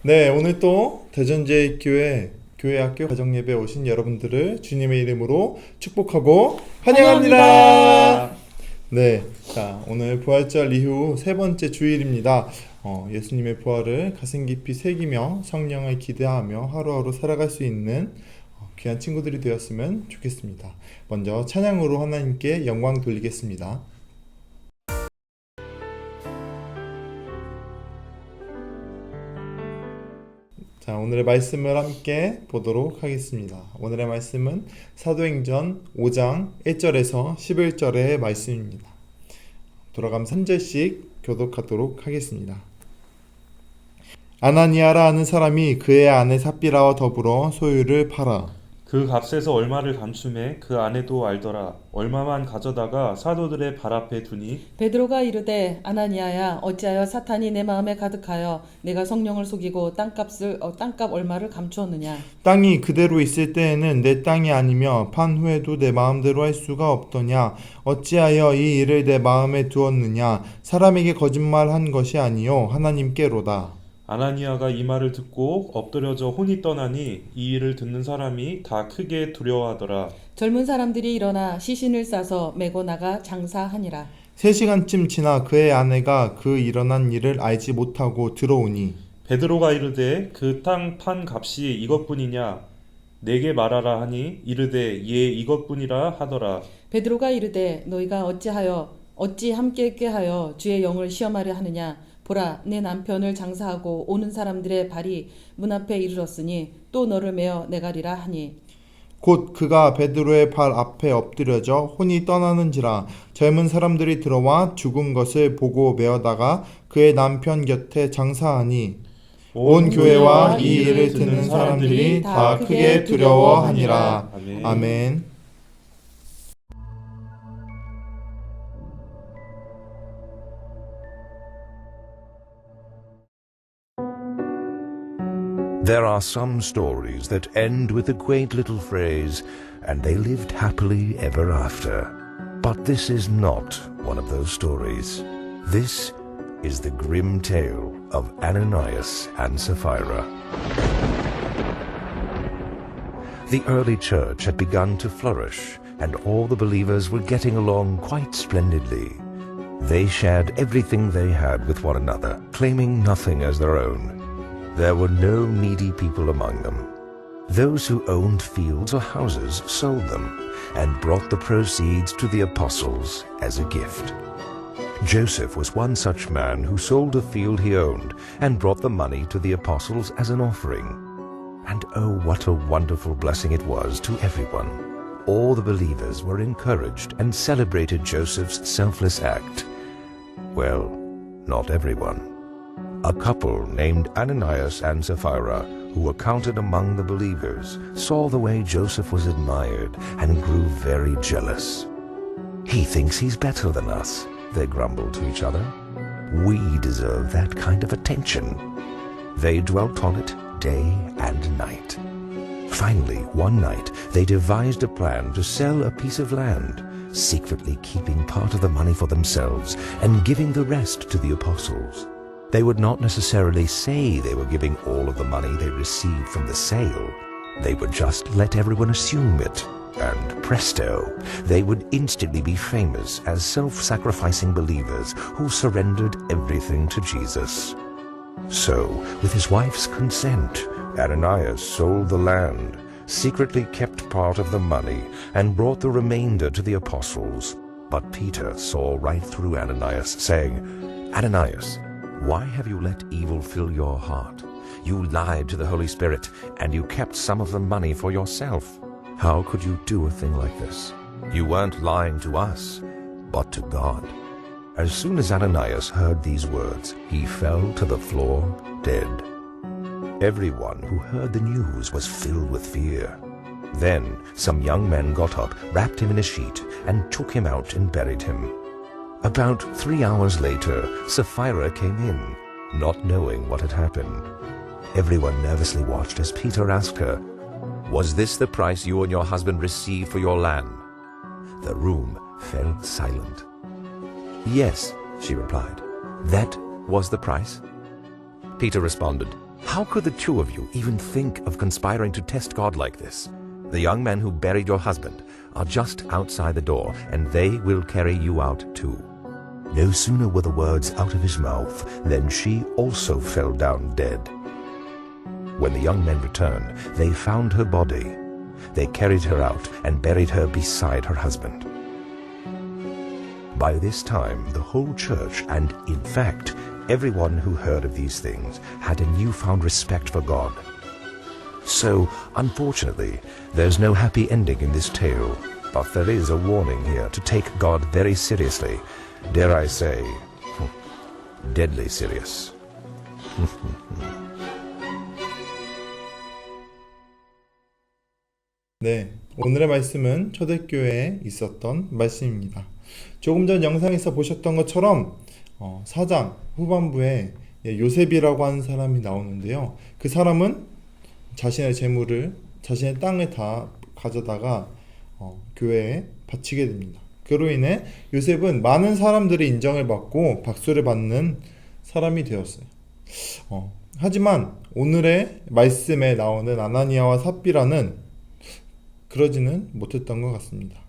네, 오늘 또 대전제일교회 교회학교 가정예배에 오신 여러분들을 주님의 이름으로 축복하고 환영합니다. 네, 자, 오늘 부활절 이후 세 번째 주일입니다. 예수님의 부활을 가슴 깊이 새기며 성령을 기대하며 하루하루 살아갈 수 있는 귀한 친구들이 되었으면 좋겠습니다. 먼저 찬양으로 하나님께 영광 돌리겠습니다. 자, 오늘의 말씀을 함께 보도록 하겠습니다. 오늘의 말씀은 사도행전 5장 1절에서 11절의 말씀입니다. 돌아가면 3절씩 교독하도록 하겠습니다. 아나니아라 하는 사람이 그의 아내 삽비라와 더불어 소유를 팔아 그 값에서 얼마를 감춤해 그 아내도 알더라. 얼마만 가져다가 사도들의 발 앞에 두니 베드로가 이르되 아나니아야 어찌하여 사탄이 내 마음에 가득하여 내가 성령을 속이고 땅값 얼마를 감추었느냐. 땅이 그대로 있을 때에는 내 땅이 아니며 판 후에도 내 마음대로 할 수가 없더냐. 어찌하여 이 일을 내 마음에 두었느냐. 사람에게 거짓말한 것이 아니요 하나님께로다. 아나니아가 이 말을 듣고 엎드려져 혼이 떠나니 이 일을 듣는 사람이 다 크게 두려워하더라. 젊은 사람들이 일어나 시신을 싸서 메고 나가 장사하니라. 3시간쯤 지나 그의 아내가 그 일어난 일을 알지 못하고 들어오니 베드로가 이르되 그 땅 판 값이 이것뿐이냐 내게 말하라 하니 이르되 예 이것뿐이라 하더라. 베드로가 이르되 너희가 어찌 함께 꾀하여 주의 영을 시험하려 하느냐. 보라 내 남편을 장사하고 오는 사람들의 발이 문 앞에 이르렀으니 또 너를 메어 내가리라 하니 곧 그가 베드로의 발 앞에 엎드려져 혼이 떠나는지라. 젊은 사람들이 들어와 죽은 것을 보고 메어다가 그의 남편 곁에 장사하니 온 교회와 이 일을 듣는 사람들이 다 크게 두려워하니라. 아멘. There are some stories that end with a quaint little phrase, and they lived happily ever after. But this is not one of those stories. This is the grim tale of Ananias and Sapphira. The early church had begun to flourish, and all the believers were getting along quite splendidly. They shared everything they had with one another, claiming nothing as their own. There were no needy people among them. Those who owned fields or houses sold them and brought the proceeds to the apostles as a gift. Joseph was one such man who sold a field he owned and brought the money to the apostles as an offering. And oh, what a wonderful blessing it was to everyone. All the believers were encouraged and celebrated Joseph's selfless act. Well, not everyone. A couple named Ananias and Sapphira, who were counted among the believers, saw the way Joseph was admired and grew very jealous. "He thinks he's better than us," they grumbled to each other. "We deserve that kind of attention." They dwelt on it day and night. Finally, one night, they devised a plan to sell a piece of land, secretly keeping part of the money for themselves and giving the rest to the apostles. They would not necessarily say they were giving all of the money they received from the sale. They would just let everyone assume it, and presto, they would instantly be famous as self-sacrificing believers who surrendered everything to Jesus. So, with his wife's consent, Ananias sold the land, secretly kept part of the money, and brought the remainder to the apostles. But Peter saw right through Ananias, saying, "Ananias, why have you let evil fill your heart? You lied to the Holy Spirit, and you kept some of the money for yourself. How could you do a thing like this? You weren't lying to us, but to God." As soon as Ananias heard these words, he fell to the floor dead. Everyone who heard the news was filled with fear. Then some young men got up, wrapped him in a sheet, and took him out and buried him. About 3 hours later, Sapphira came in, not knowing what had happened. Everyone nervously watched as Peter asked her, "Was this the price you and your husband received for your land?" The room fell silent. "Yes," she replied. "That was the price." Peter responded, How could the two of you even think of conspiring to test God like this? The young men who buried your husband are just outside the door, and they will carry you out too." No sooner were the words out of his mouth than she also fell down dead. When the young men returned, they found her body. They carried her out and buried her beside her husband. By this time, the whole church, and in fact, everyone who heard of these things, had a newfound respect for God. So, unfortunately, there's no happy ending in this tale, but there is a warning here to take God very seriously. Dare I say, deadly serious. 네, 오늘의 말씀은 초대교회에 있었던 말씀입니다. 조금 전 영상에서 보셨던 것처럼 4장 후반부에 요셉이라고 하는 사람이 나오는데요. 그 사람은 자신의 재물을 자신의 땅에 다 가져다가 교회에 바치게 됩니다. 그로 인해 요셉은 많은 사람들의 인정을 받고 박수를 받는 사람이 되었어요. 하지만 오늘의 말씀에 나오는 아나니아와 삽비라는 그러지는 못했던 것 같습니다.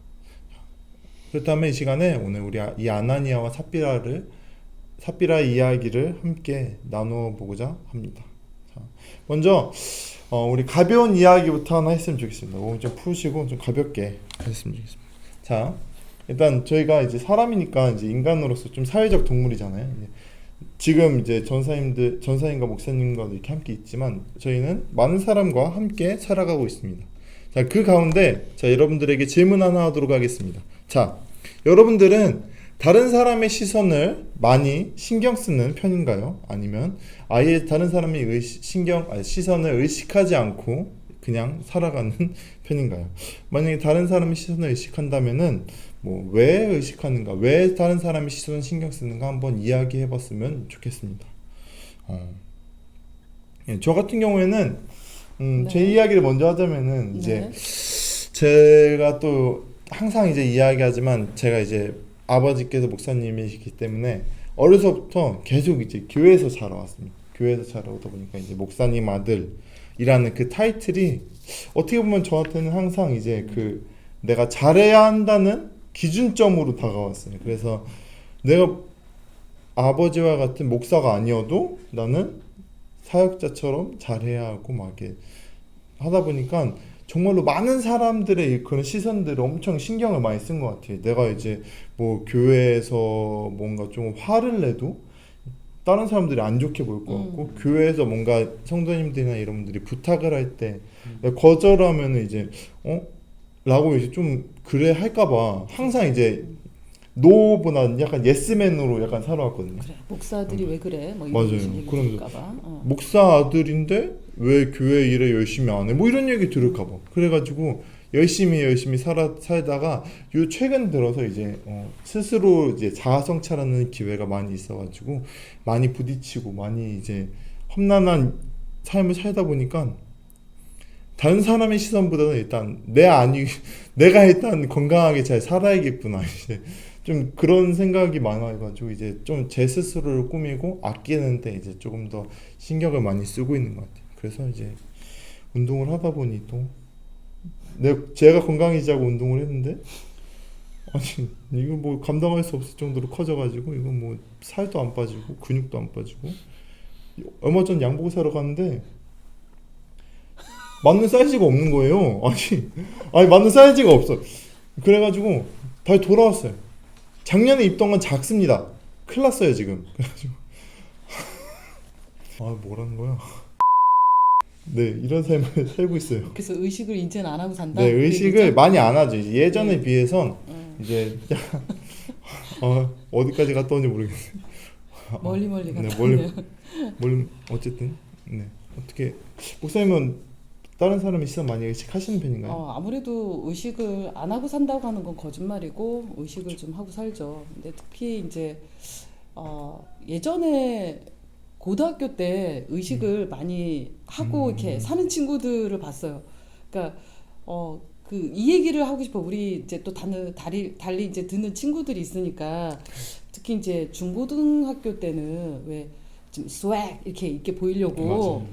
그렇다면 이 시간에 오늘 우리 이 아나니아와 삽비라의 이야기를 함께 나누어 보고자 합니다. 자, 먼저 우리 가벼운 이야기부터 하나 했으면 좋겠습니다. 몸 좀 푸시고 좀 가볍게 했으면 좋겠습니다. 자, 일단 저희가 이제 사람이니까 이제 인간으로서 좀 사회적 동물이잖아요. 지금 이제 전사님과 목사님과 이렇게 함께 있지만 저희는 많은 사람과 함께 살아가고 있습니다. 자, 그 가운데 여러분들에게 질문 하나 하도록 하겠습니다. 자, 여러분들은 다른 사람의 시선을 많이 신경 쓰는 편인가요? 아니면 아예 다른 사람의 시선을 의식하지 않고 그냥 살아가는 편인가요? 만약에 다른 사람의 시선을 의식한다면은 왜 의식하는가? 왜 다른 사람의 시선을 신경 쓰는가? 한번 이야기해 봤으면 좋겠습니다. 저 같은 경우에는 제 이야기를 먼저 하자면은 이제 제가 또 항상 이제 이야기하지만 제가 이제 아버지께서 목사님이시기 때문에 어려서부터 계속 이제 교회에서 자라왔습니다. 교회에서 자라오다 보니까 이제 목사님 아들이라는 그 타이틀이 어떻게 보면 저한테는 항상 이제 그 내가 잘해야 한다는 기준점으로 다가왔어요. 그래서 내가 아버지와 같은 목사가 아니어도 나는 사역자처럼 잘해야 하고 막 이렇게 하다 보니까 정말로 많은 사람들의 그런 시선들을 엄청 신경을 많이 쓴 것 같아요. 내가 이제 교회에서 뭔가 좀 화를 내도 다른 사람들이 안 좋게 볼 것 같고, 교회에서 뭔가 성도님들이나 이런 분들이 부탁을 할 때 거절하면은 이제 라고 이제 좀 그래 할까봐 항상 이제 노보다 약간 예스맨으로 약간 살아왔거든요. 그래, 목사들이 왜 그래? 이런 맞아요. 얘기 들을까봐. 목사 아들인데 왜 교회 일에 열심히 안 해? 이런 얘기 들을까봐. 그래가지고 열심히 살다가 요 최근 들어서 이제 스스로 이제 자아 성찰하는 기회가 많이 있어가지고 많이 부딪히고 많이 이제 험난한 삶을 살다 보니까 다른 사람의 시선보다는 일단 내가 일단 건강하게 잘 살아야겠구나 이제 좀 그런 생각이 많아가지고 이제 좀 제 스스로를 꾸미고 아끼는데 이제 조금 더 신경을 많이 쓰고 있는 것 같아요. 그래서 이제 운동을 하다 보니 또 제가 건강해지자고 운동을 했는데 아니 이거 감당할 수 없을 정도로 커져가지고 이거 살도 안 빠지고 근육도 안 빠지고 얼마 전 양복 사러 갔는데 맞는 사이즈가 없는 거예요. 아니 맞는 사이즈가 없어. 그래가지고 다시 돌아왔어요. 작년에 입던 건 작습니다. 큰일 났어요 지금. 그래가지고 뭐라는 거야. 네, 이런 삶을 살고 있어요. 그래서 의식을 이제는 안 하고 산다? 네, 의식을 많이 안 하죠. 이제 예전에 비해선 이제 어디까지 갔다 온지 모르겠어요. 멀리 갔다 네, 멀리 어쨌든 네. 어떻게 목사님은 다른 사람의 시선 많이 의식하시는 편인가요? 아무래도 의식을 안 하고 산다고 하는 건 거짓말이고 의식을 좀 하고 살죠. 근데 특히 이제 예전에 고등학교 때 의식을 많이 하고 이렇게 사는 친구들을 봤어요. 그러니까 이 얘기를 하고 싶어. 우리 이제 또 달리 이제 듣는 친구들이 있으니까 특히 이제 중고등학교 때는 왜 좀 스웩 이렇게 있게 보이려고 맞아요.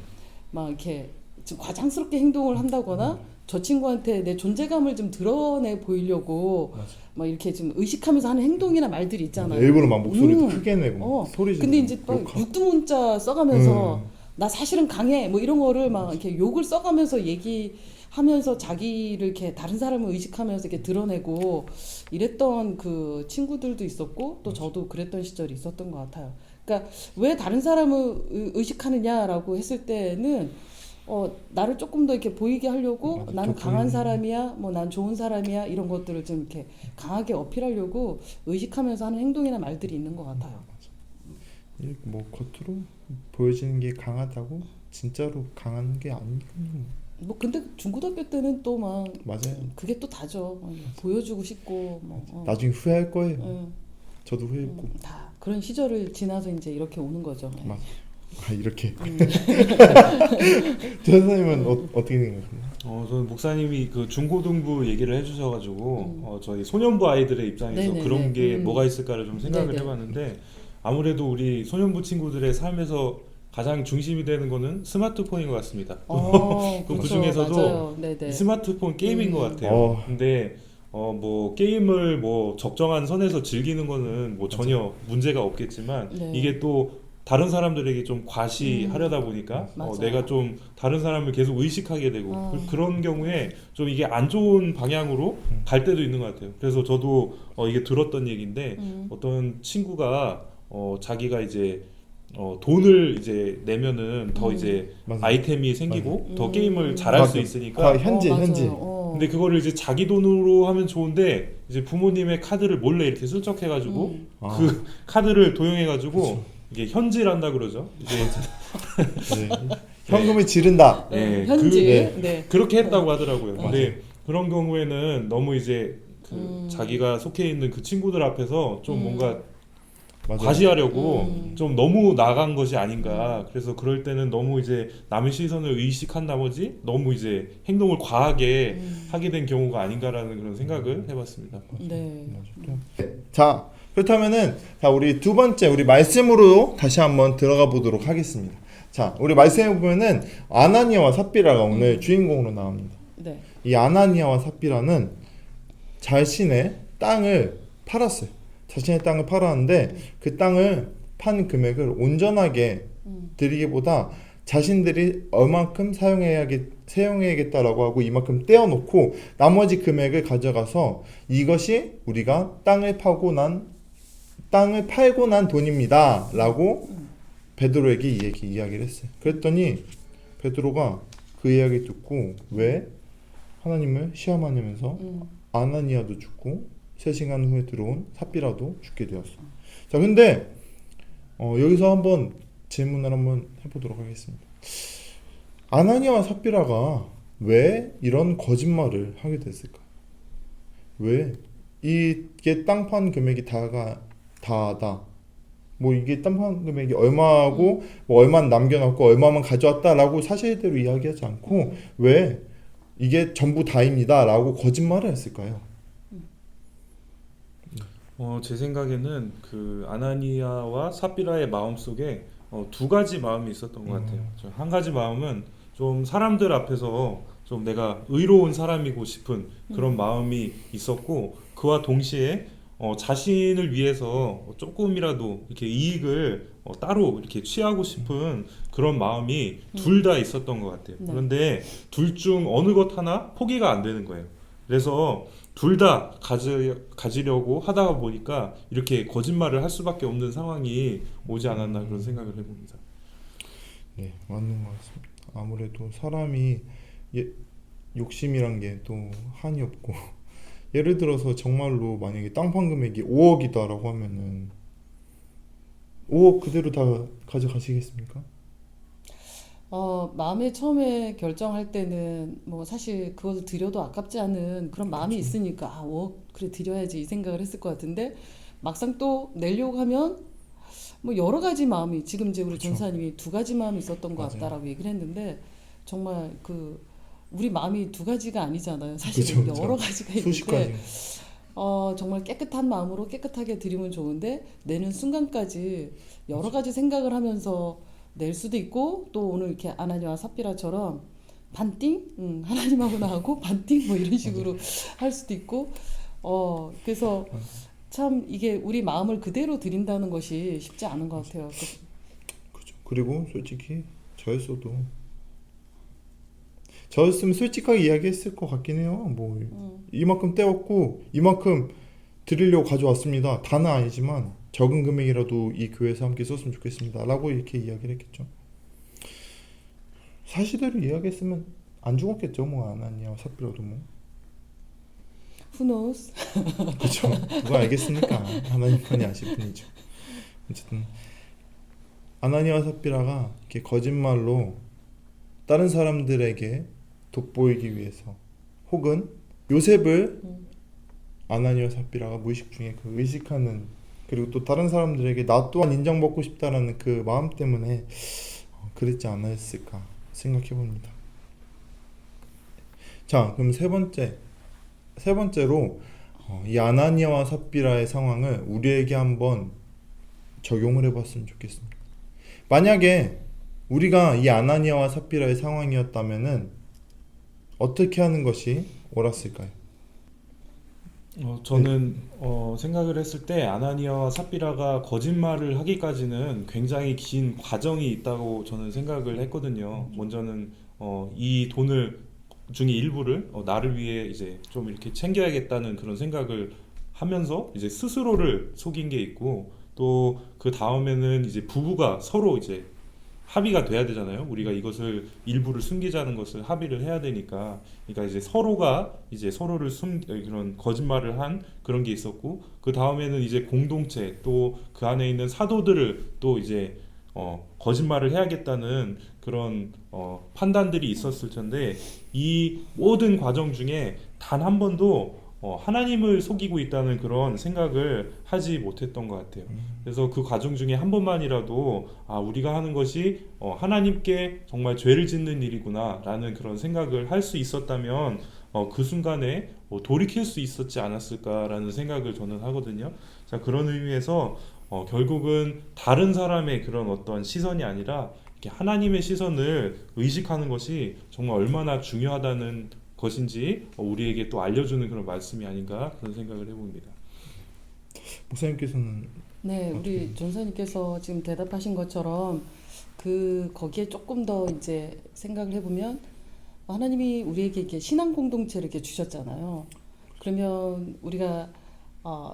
막 이렇게 좀 과장스럽게 행동을 한다거나 저 친구한테 내 존재감을 좀 드러내 보이려고 막 이렇게 좀 의식하면서 하는 행동이나 말들이 있잖아요. 일부러 막 목소리도 크게 내고 어. 소리 지르고 근데 이제 또 욕하고. 육두문자 써가면서 나 사실은 강해 뭐 이런 거를 막 이렇게 욕을 써가면서 얘기하면서 자기를 이렇게 다른 사람을 의식하면서 이렇게 드러내고 이랬던 그 친구들도 있었고 또 저도 그랬던 시절이 있었던 것 같아요. 그러니까 왜 다른 사람을 의식하느냐라고 했을 때는 나를 조금 더 이렇게 보이게 하려고 맞아, 나는 더 강한 보이는. 사람이야, 뭐 난 좋은 사람이야 이런 것들을 좀 이렇게 강하게 어필하려고 의식하면서 하는 행동이나 말들이 있는 것 같아요. 이게 뭐 겉으로 보여지는 게 강하다고 진짜로 강한 게 아니거든요. 뭐 근데 중고등학교 때는 또 막 맞아요. 그게 또 다죠. 보여주고 싶고 뭐 나중에 후회할 거예요. 응, 저도 후회했고. 다 그런 시절을 지나서 이제 이렇게 오는 거죠. 맞아. 아 이렇게. 전사님은 어떻게 생각하세요? 저는 목사님이 그 중고등부 얘기를 해주셔가지고 저희 소년부 아이들의 입장에서 네네네. 그런 게 뭐가 있을까를 좀 생각을 네네. 해봤는데 아무래도 우리 소년부 친구들의 삶에서 가장 중심이 되는 거는 스마트폰인 것 같습니다. 그 그렇죠. 중에서도 맞아요. 네네. 이 스마트폰 게임인 것 같아요. 어. 근데 뭐 게임을 뭐 적정한 선에서 즐기는 거는 뭐 전혀 문제가 없겠지만 네. 이게 또 다른 사람들에게 좀 과시하려다 보니까 맞아요. 내가 좀 다른 사람을 계속 의식하게 되고 아. 그런 경우에 좀 이게 안 좋은 방향으로 갈 때도 있는 것 같아요. 그래서 저도 이게 들었던 얘기인데 어떤 친구가 자기가 이제 돈을 이제 내면은 더 이제 맞아요. 아이템이 생기고 더 게임을 잘할 수 있으니까 과 현지 맞아요. 현지. 근데 그거를 이제 자기 돈으로 하면 좋은데 이제 부모님의 카드를 몰래 이렇게 슬쩍해가지고 아. 그 카드를 도용해가지고 이게 현질한다 그러죠. 이제 네. 현금을 지른다. 네, 현지. 네. 네. 그렇게 했다고 하더라고요. 근데 그런 경우에는 너무 이제 그 자기가 속해 있는 그 친구들 앞에서 좀 뭔가 맞아요. 과시하려고 좀 너무 나간 것이 아닌가. 그래서 그럴 때는 너무 이제 남의 시선을 의식한 나머지 너무 이제 행동을 과하게 하게 된 경우가 아닌가라는 그런 생각을 해봤습니다. 네. 자 그렇다면은 자 우리 두 번째 우리 말씀으로 다시 한번 들어가 보도록 하겠습니다. 자 우리 말씀에 보면은 아나니아와 삽비라가 오늘 주인공으로 나옵니다. 네. 이 아나니아와 삽비라는 자신의 땅을 팔았어요. 자신의 땅을 팔았는데 그 땅을 판 금액을 온전하게 드리기보다 자신들이 얼만큼 사용해야겠다라고 하고 이만큼 떼어놓고 나머지 금액을 가져가서 이것이 우리가 땅을 팔고 난 돈입니다라고 베드로에게 이야기를 했어요. 그랬더니 베드로가 그 이야기 듣고 왜 하나님을 시험하냐면서 아나니아도 죽고 3시간 후에 들어온 삽비라도 죽게 되었어. 자, 근데 여기서 한번 질문을 한번 해보도록 하겠습니다. 아나니아와 삽비라가 왜 이런 거짓말을 하게 됐을까? 왜 이게 땅 판 금액이 다다. 뭐 이게 땅 판 금액이 얼마하고 뭐 얼마는 남겨놨고 얼마만 가져왔다라고 사실대로 이야기하지 않고 왜 이게 전부 다입니다라고 거짓말을 했을까요? 제 생각에는 그 아나니아와 삽비라의 마음 속에 두 가지 마음이 있었던 것 같아요. 한 가지 마음은 좀 사람들 앞에서 좀 내가 의로운 사람이고 싶은 그런 마음이 있었고 그와 동시에 자신을 위해서 조금이라도 이렇게 이익을 따로 이렇게 취하고 싶은 그런 마음이 둘 다 있었던 것 같아요. 네. 그런데 둘 중 어느 것 하나 포기가 안 되는 거예요. 그래서 둘 다 가지려고 하다 보니까 이렇게 거짓말을 할 수밖에 없는 상황이 오지 않았나 그런 생각을 해봅니다. 네, 맞는 것 같습니다. 아무래도 사람이 욕심이란 게 또 한이 없고 예를 들어서 정말로 만약에 땅 판 금액이 5억이다라고 하면은 5억 그대로 다 가져가시겠습니까? 마음에 처음에 결정할 때는 뭐 사실 그것을 드려도 아깝지 않은 그런 마음이 있으니까 5억 그래 드려야지 이 생각을 했을 것 같은데 막상 또 내려고 하면 뭐 여러 가지 마음이 지금 이제 우리 전사님이 두 가지 마음이 있었던 것 같다라고 얘기를 했는데 정말 그 우리 마음이 두 가지가 아니잖아요. 사실은 그쵸. 여러 가지가 수십 있는데 가지. 정말 깨끗한 마음으로 깨끗하게 드리면 좋은데 내는 순간까지 여러 가지 생각을 하면서 낼 수도 있고 또 오늘 이렇게 아나니와 삽비라처럼 반띵 하나님하고 나하고 반띵 뭐 이런 식으로 할 수도 있고 그래서 참 이게 우리 마음을 그대로 드린다는 것이 쉽지 않은 것 같아요. 그죠. 그리고 솔직히 저였으면 솔직하게 이야기했을 것 같긴 해요. 뭐 이만큼 떼었고 이만큼 드리려고 가져왔습니다. 다는 아니지만 적은 금액이라도 이 교회에서 함께 썼으면 좋겠습니다. 라고 이렇게 이야기를 했겠죠. 사실대로 이야기했으면 안 죽었겠죠. 뭐 아나니아와 삽비라도 뭐. Who knows? 그렇죠. 누가 알겠습니까? 하나님만이 아실 뿐이죠. 어쨌든 아나니아와 삽비라가 이렇게 거짓말로 다른 사람들에게 돋보이기 위해서 혹은 요셉을 아나니아와 삽비라가 무의식 중에 그 의식하는 그리고 또 다른 사람들에게 나 또한 인정받고 싶다라는 그 마음 때문에 그랬지 않았을까 생각해 봅니다. 자, 그럼 세 번째로 이 아나니아와 삽비라의 상황을 우리에게 한번 적용을 해봤으면 좋겠습니다. 만약에 우리가 이 아나니아와 삽비라의 상황이었다면은 어떻게 하는 것이 옳았을까요? 저는 생각을 했을 때 아나니아와 삽비라가 거짓말을 하기까지는 굉장히 긴 과정이 있다고 저는 생각을 했거든요. 먼저는 이 돈을 중에 일부를 나를 위해 이제 좀 이렇게 챙겨야겠다는 그런 생각을 하면서 이제 스스로를 속인 게 있고 또 그 다음에는 이제 부부가 서로 이제 합의가 돼야 되잖아요. 우리가 이것을 일부를 숨기자는 것을 합의를 해야 되니까, 그러니까 이제 서로가 이제 서로를 그런 거짓말을 한 그런 게 있었고, 그 다음에는 이제 공동체 또 그 안에 있는 사도들을 또 이제 거짓말을 해야겠다는 그런 판단들이 있었을 텐데 이 모든 과정 중에 단 한 번도 하나님을 속이고 있다는 그런 생각을 하지 못했던 것 같아요. 그래서 그 과정 중에 한 번만이라도 우리가 하는 것이 하나님께 정말 죄를 짓는 일이구나 라는 그런 생각을 할 수 있었다면 그 순간에 돌이킬 수 있었지 않았을까라는 생각을 저는 하거든요. 자, 그런 의미에서 결국은 다른 사람의 그런 어떤 시선이 아니라 이렇게 하나님의 시선을 의식하는 것이 정말 얼마나 중요하다는 것인지 우리에게 또 알려주는 그런 말씀이 아닌가 그런 생각을 해봅니다. 목사님께서는 네, 우리 전사님께서 지금 대답하신 것처럼 거기에 조금 더 이제 생각을 해보면 하나님이 우리에게 이렇게 신앙 공동체를 이렇게 주셨잖아요. 그러면 우리가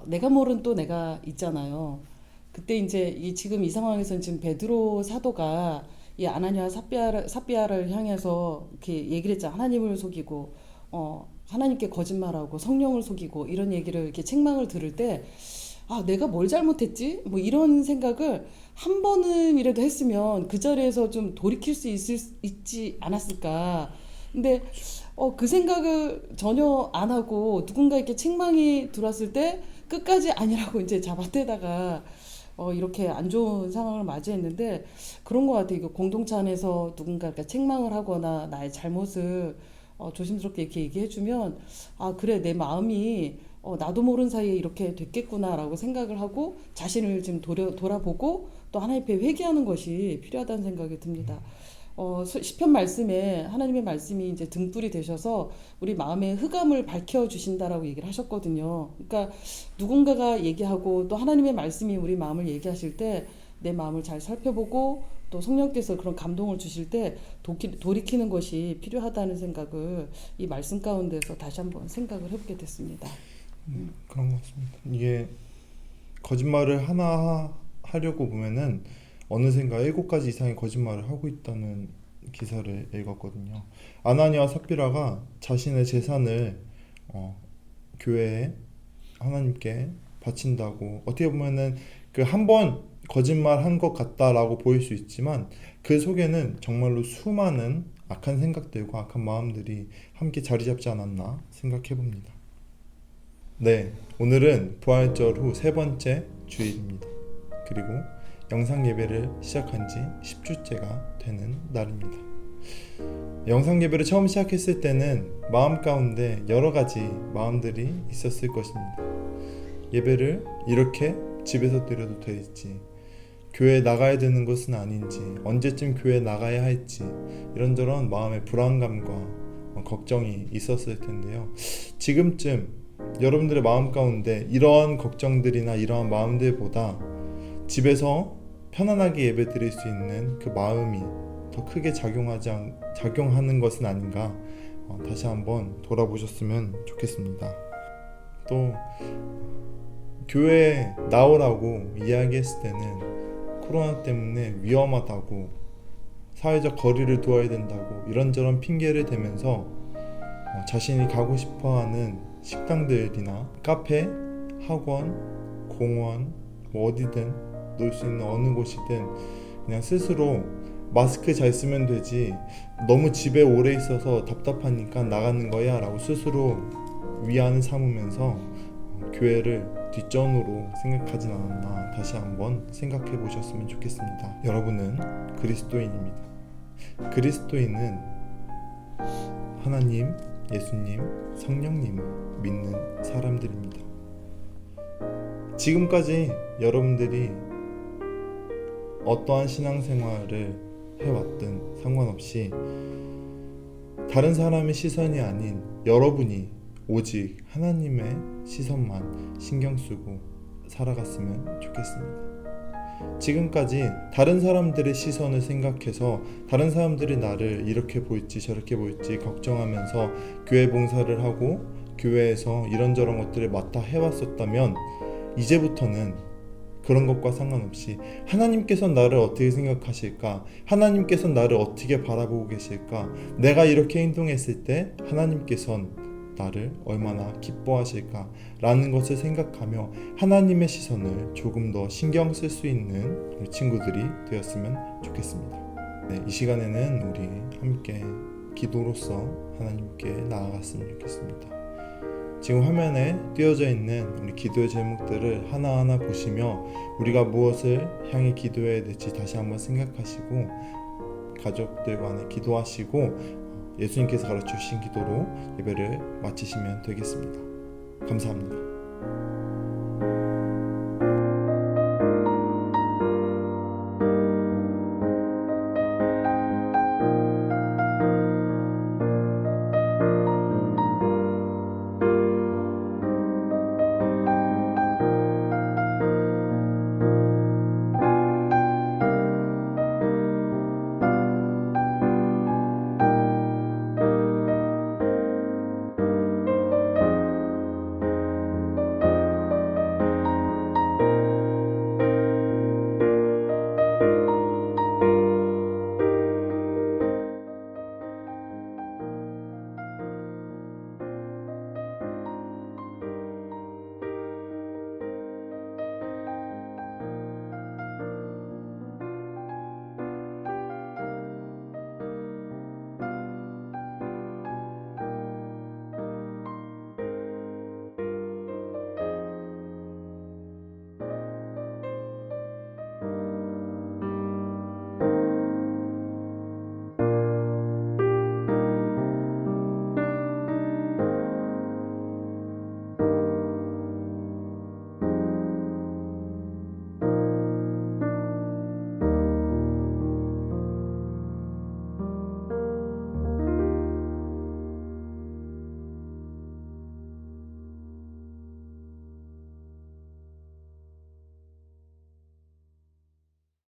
내가 모른 또 내가 있잖아요. 그때 이제 지금 이 상황에서는 지금 베드로 사도가 이 아나니아와 삽비아를 향해서 이렇게 얘기를 했잖아. 하나님을 속이고 하나님께 거짓말하고 성령을 속이고 이런 얘기를 이렇게 책망을 들을 때 내가 뭘 잘못했지? 뭐 이런 생각을 한 번은이라도 했으면 그 자리에서 좀 돌이킬 수 있지 않았을까. 근데 그 생각을 전혀 안 하고 누군가 이렇게 책망이 들어왔을 때 끝까지 아니라고 이제 잡아떼다가 이렇게 안 좋은 상황을 맞이했는데 그런 것 같아요. 이거 공동체 안에서 누군가 이렇게 책망을 하거나 나의 잘못을 조심스럽게 이렇게 얘기해주면 그래 내 마음이 나도 모르는 사이에 이렇게 됐겠구나라고 생각을 하고 자신을 지금 돌아보고 또 하나님 앞에 회개하는 것이 필요하다는 생각이 듭니다. 시편 말씀에 하나님의 말씀이 이제 등불이 되셔서 우리 마음의 흑암을 밝혀 주신다라고 얘기를 하셨거든요. 그러니까 누군가가 얘기하고 또 하나님의 말씀이 우리 마음을 얘기하실 때 내 마음을 잘 살펴보고 또 성령께서 그런 감동을 주실 때 돌이키는 것이 필요하다는 생각을 이 말씀 가운데서 다시 한번 생각을 해보게 됐습니다. 그런 것 같습니다. 이게 거짓말을 하나 하려고 보면은 어느샌가 7가지 이상의 거짓말을 하고 있다는 기사를 읽었거든요. 아나니아와 삽비라가 자신의 재산을 교회에 하나님께 바친다고 어떻게 보면은 그 한 번 거짓말한 것 같다라고 보일 수 있지만 그 속에는 정말로 수많은 악한 생각들과 악한 마음들이 함께 자리 잡지 않았나 생각해 봅니다. 네, 오늘은 부활절 후 3번째 주일입니다. 그리고 영상 예배를 시작한 지 10주째가 되는 날입니다. 영상 예배를 처음 시작했을 때는 마음 가운데 여러 가지 마음들이 있었을 것입니다. 예배를 이렇게 집에서 드려도 될지, 교회에 나가야 되는 것은 아닌지, 언제쯤 교회에 나가야 할지 이런저런 마음의 불안감과 걱정이 있었을 텐데요. 지금쯤 여러분들의 마음 가운데 이러한 걱정들이나 이러한 마음들보다 집에서 편안하게 예배 드릴 수 있는 그 마음이 더 크게 작용하는 것은 아닌가, 다시 한번 돌아보셨으면 좋겠습니다. 또 교회에 나오라고 이야기했을 때는 코로나 때문에 위험하다고, 사회적 거리를 두어야 된다고 이런저런 핑계를 대면서 자신이 가고 싶어하는 식당들이나 카페, 학원, 공원, 어디든 놀 수 있는 어느 곳이든 그냥 스스로 마스크 잘 쓰면 되지, 너무 집에 오래 있어서 답답하니까 나가는 거야 라고 스스로 위안을 삼으면서 교회를 뒷전으로 생각하진 않았나, 다시 한번 생각해 보셨으면 좋겠습니다. 여러분은 그리스도인입니다. 그리스도인은 하나님, 예수님, 성령님을 믿는 사람들입니다. 지금까지 여러분들이 어떠한 신앙생활을 해왔든 상관없이 다른 사람의 시선이 아닌 여러분이 오직 하나님의 시선만 신경 쓰고 살아갔으면 좋겠습니다. 지금까지 다른 사람들의 시선을 생각해서 다른 사람들이 나를 이렇게 볼지 저렇게 볼지 걱정하면서 교회 봉사를 하고 교회에서 이런저런 것들을 맡아 해왔었다면, 이제부터는 그런 것과 상관없이 하나님께서 나를 어떻게 생각하실까, 하나님께서 나를 어떻게 바라보고 계실까, 내가 이렇게 행동했을 때 하나님께서는 나를 얼마나 기뻐하실까 라는 것을 생각하며 하나님의 시선을 조금 더 신경 쓸 수 있는 우리 친구들이 되었으면 좋겠습니다. 네, 이 시간에는 우리 함께 기도로서 하나님께 나아갔으면 좋겠습니다. 지금 화면에 띄어져 있는 우리 기도의 제목들을 하나하나 보시며 우리가 무엇을 향해 기도해야 될지 다시 한번 생각하시고 가족들 간에 기도하시고 예수님께서 가르쳐 주신 기도로 예배를 마치시면 되겠습니다. 감사합니다.